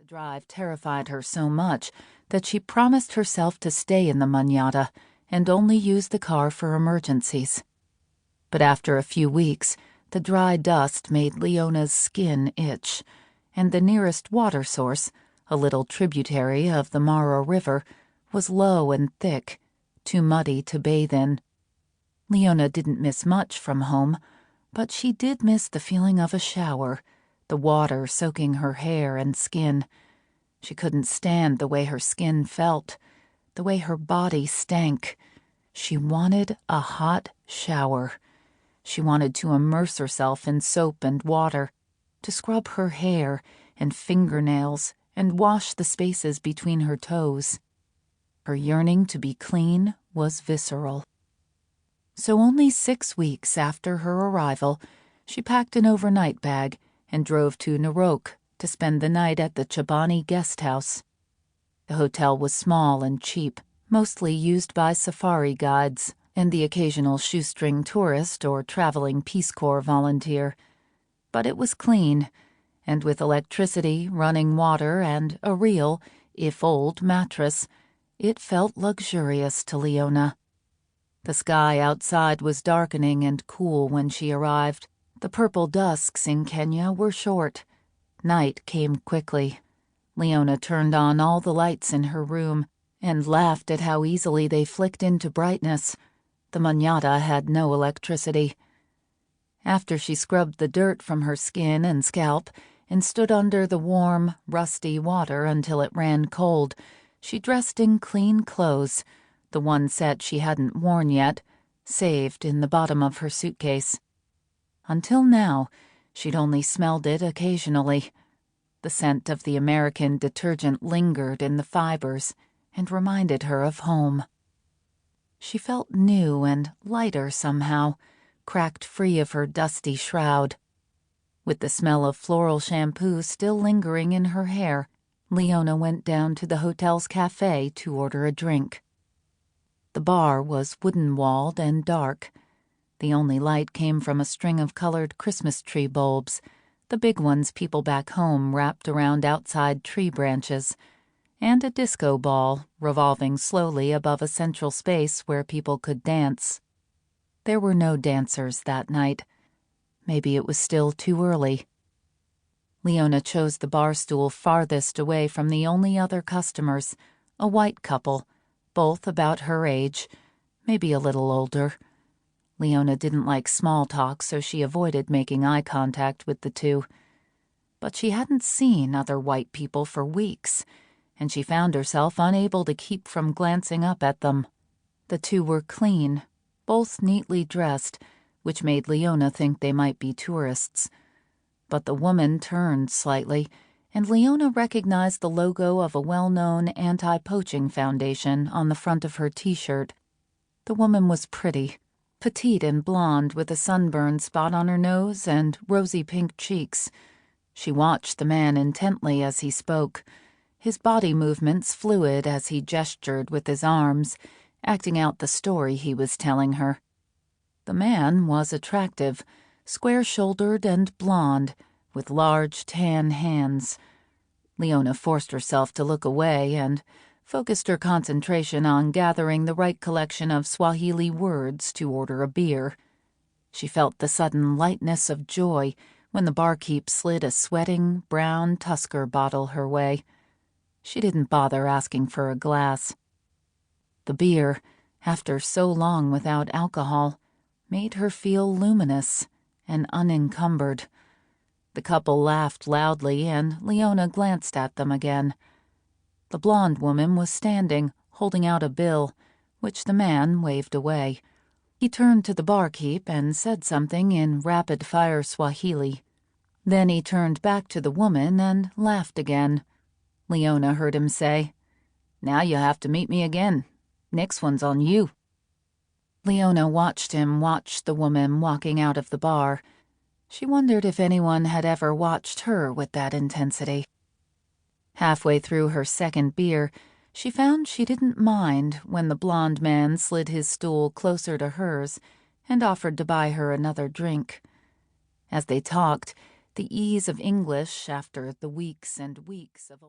The drive terrified her so much that she promised herself to stay in the manada and only use the car for emergencies. But after a few weeks, the dry dust made Leona's skin itch, and the nearest water source, a little tributary of the Mara River, was low and thick, too muddy to bathe in. Leona didn't miss much from home, but she did miss the feeling of a shower, the water soaking her hair and skin. She couldn't stand the way her skin felt, the way her body stank. She wanted a hot shower. She wanted to immerse herself in soap and water, to scrub her hair and fingernails and wash the spaces between her toes. Her yearning to be clean was visceral. So only 6 weeks after her arrival, she packed an overnight bag and drove to Narok to spend the night at the Chobani guest house. The hotel was small and cheap, mostly used by safari guides and the occasional shoestring tourist or traveling Peace Corps volunteer. But it was clean, and with electricity, running water, and a real, if old, mattress, it felt luxurious to Leona. The sky outside was darkening and cool when she arrived. The purple dusks in Kenya were short. Night came quickly. Leona turned on all the lights in her room and laughed at how easily they flicked into brightness. The manada had no electricity. After she scrubbed the dirt from her skin and scalp and stood under the warm, rusty water until it ran cold, she dressed in clean clothes, the one set she hadn't worn yet, saved in the bottom of her suitcase. Until now, she'd only smelled it occasionally. The scent of the American detergent lingered in the fibers and reminded her of home. She felt new and lighter somehow, cracked free of her dusty shroud. With the smell of floral shampoo still lingering in her hair, Leona went down to the hotel's cafe to order a drink. The bar was wooden-walled and dark. The only light came from a string of colored Christmas tree bulbs, the big ones people back home wrapped around outside tree branches, and a disco ball revolving slowly above a central space where people could dance. There were no dancers that night. Maybe it was still too early. Leona chose the bar stool farthest away from the only other customers, a white couple, both about her age, maybe a little older. Leona didn't like small talk, so she avoided making eye contact with the two. But she hadn't seen other white people for weeks, and she found herself unable to keep from glancing up at them. The two were clean, both neatly dressed, which made Leona think they might be tourists. But the woman turned slightly, and Leona recognized the logo of a well-known anti-poaching foundation on the front of her T-shirt. The woman was pretty, petite and blonde with a sunburn spot on her nose and rosy pink cheeks. She watched the man intently as he spoke, his body movements fluid as he gestured with his arms, acting out the story he was telling her. The man was attractive, square-shouldered and blonde, with large tan hands. Leona forced herself to look away and focused her concentration on gathering the right collection of Swahili words to order a beer. She felt the sudden lightness of joy when the barkeep slid a sweating, brown Tusker bottle her way. She didn't bother asking for a glass. The beer, after so long without alcohol, made her feel luminous and unencumbered. The couple laughed loudly, and Leona glanced at them again. The blonde woman was standing, holding out a bill, which the man waved away. He turned to the barkeep and said something in rapid-fire Swahili. Then he turned back to the woman and laughed again. Leona heard him say, "Now you have to meet me again. Next one's on you." Leona watched him watch the woman walking out of the bar. She wondered if anyone had ever watched her with that intensity. Halfway through her second beer, she found she didn't mind when the blonde man slid his stool closer to hers and offered to buy her another drink. As they talked, the ease of English after the weeks and weeks of